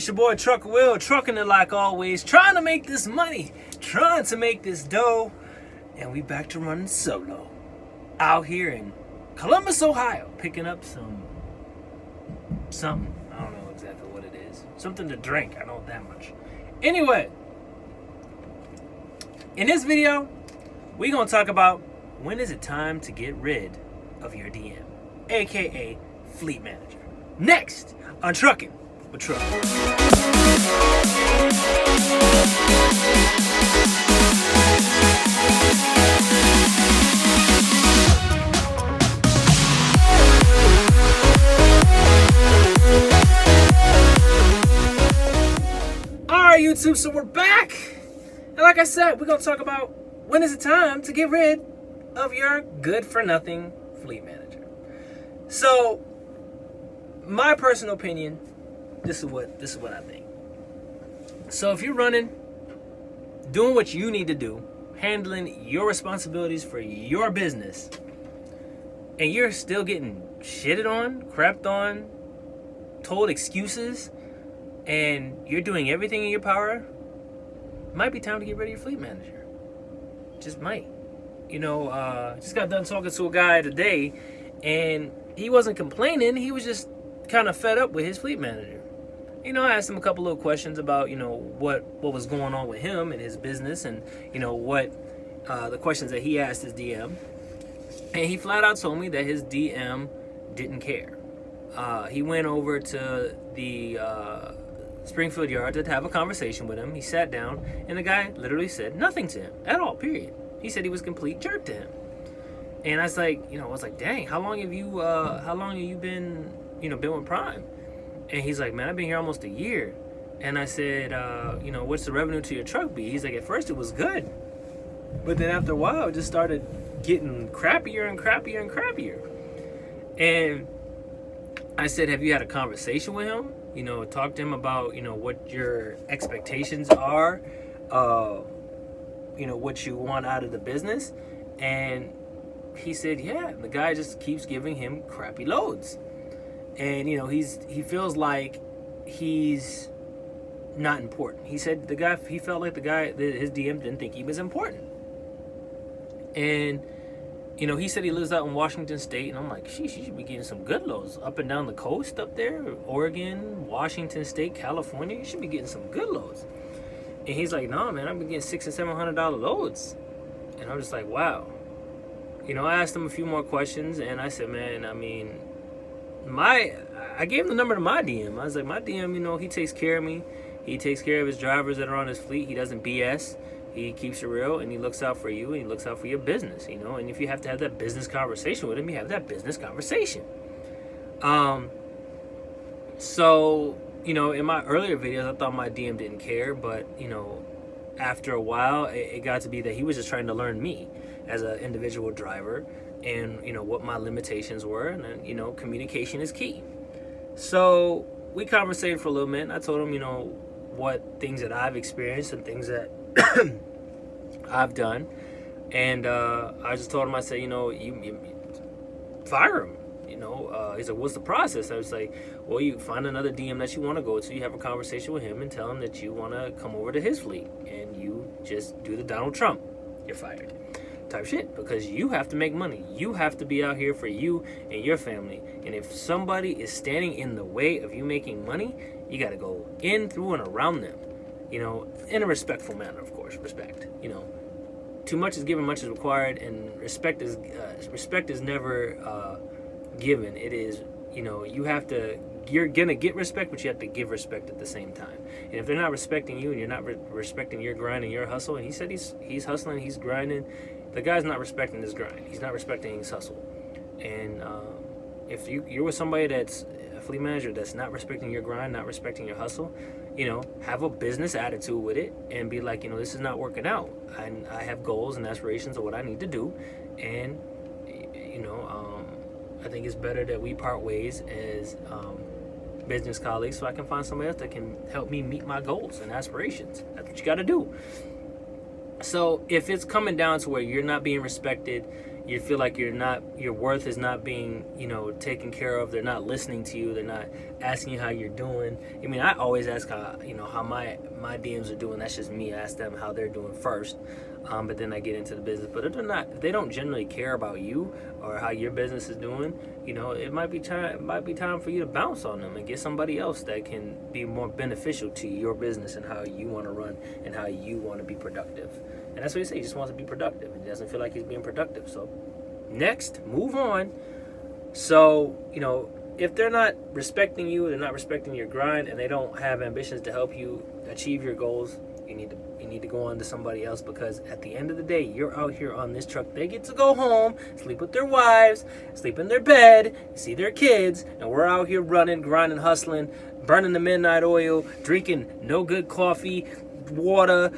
your boy Trucker Will, trucking it like always, trying to make this money, trying to make this dough, and we back to running solo. Out here in Columbus, Ohio, picking up something. I don't know exactly what it is. Something to drink, I know that much. Anyway, in this video, we're going to talk about when is it time to get rid of your DM, aka Fleet Manager. Next on Trucking with Truck. Alright, YouTube, so we're back. And like I said, we're going to talk about when is it time to get rid of your good-for-nothing Fleet Manager. So, my personal opinion, this is what I think. So if you're running, doing what you need to do, handling your responsibilities for your business, and you're still getting shitted on, crapped on, told excuses, and you're doing everything in your power, it might be time to get rid of your Fleet Manager. Just might. You know, just got done talking to a guy today, and he wasn't complaining, he was just kind of fed up with his Fleet Manager. You know, I asked him a couple of questions about, you know, what was going on with him and his business, and, you know, what the questions that he asked his DM. And he flat out told me that his DM didn't care. He went over to the Springfield yard to have a conversation with him. He sat down, and the guy literally said nothing to him at all, period. He said he was a complete jerk to him. And I was like, dang, how long have you been, you know, been with Prime? And he's like, man, I've been here almost a year. And I said, you know, what's the revenue to your truck be? He's like, at first it was good, but then after a while it just started getting crappier and crappier and crappier. And I said, have you had a conversation with him? You know, talk to him about, you know, what your expectations are, you know, what you want out of the business. And he said, yeah, the guy just keeps giving him crappy loads. And, you know, he feels like he's not important. He said he felt like his DM didn't think he was important. And, you know, he said he lives out in Washington State, and I'm like, sheesh, you should be getting some good loads up and down the coast up there, Oregon, Washington State, California. You should be getting some good loads. And he's like, no, man, I've been getting $600 and $700 loads. And I'm just like, wow. You know, I asked him a few more questions, and I said, man, I mean, I gave him the number to my DM. I was like, my DM, you know, he takes care of me. He takes care of his drivers that are on his fleet. He doesn't BS. He keeps it real, and he looks out for you, and he looks out for your business, you know. And if you have to have that business conversation with him, you have that business conversation. So, you know, in my earlier videos, I thought my DM didn't care, but, you know, after a while, it got to be that he was just trying to learn me as an individual driver, and, you know, what my limitations were, and then, you know, communication is key. So we conversated for a little bit, and I told him, you know, what things that I've experienced and things that I've done. And I just told him, I said, you know, you fire him. You know, he's like, what's the process? I was like, well, you find another DM that you want to go to, you have a conversation with him and tell him that you want to come over to his fleet, and you just do the Donald Trump, you're fired type shit, because you have to make money. You have to be out here for you and your family. And if somebody is standing in the way of you making money, you got to go in, through, and around them, you know, in a respectful manner, of course. Respect, you know, too much is given, much is required, and respect is never given. It is, you know, you're gonna get respect, but you have to give respect at the same time. And if they're not respecting you, and you're not respecting your grind and your hustle, and he said he's hustling, he's grinding, the guy's not respecting his grind, he's not respecting his hustle. And if you're with somebody that's a fleet manager that's not respecting your grind, not respecting your hustle, you know, have a business attitude with it and be like, you know, this is not working out, and I have goals and aspirations of what I need to do, and, you know, I think it's better that we part ways as business colleagues, so I can find somebody else that can help me meet my goals and aspirations. That's what you got to do. So if it's coming down to where you're not being respected, you feel like your worth is not being, taken care of. They're not listening to you. They're not asking you how you're doing. I mean, I always ask how my DMs are doing. That's just me. I ask them how they're doing first, but then I get into the business. But if they don't generally care about you or how your business is doing, it might be time for you to bounce on them and get somebody else that can be more beneficial to your business and how you want to run and how you want to be productive. And that's what he says. He just wants to be productive. He doesn't feel like he's being productive. So next, move on. So, if they're not respecting you, they're not respecting your grind, and they don't have ambitions to help you achieve your goals, you need to go on to somebody else, because at the end of the day, you're out here on this truck. They get to go home, sleep with their wives, sleep in their bed, see their kids, and we're out here running, grinding, hustling, burning the midnight oil, drinking no good coffee, water,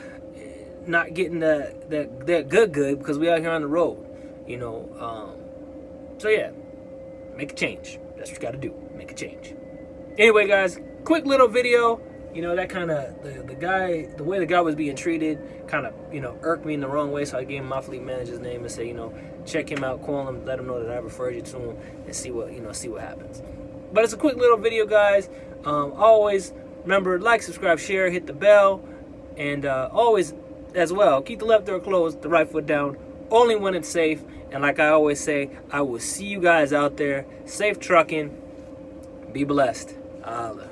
not getting that good because we out here on the road, so yeah, make a change. That's what you got to do. Make a change. Anyway, guys, quick little video. That kind of the way the guy was being treated kind of irked me in the wrong way. So I gave him my fleet manager's name and say, check him out, call him, let him know that I referred you to him, and see what happens. But it's a quick little video, guys. Always remember, like, subscribe, share, hit the bell, and always as well, keep the left door closed, the right foot down, only when it's safe. And like I always say, I will see you guys out there. Safe trucking. Be blessed. Holla.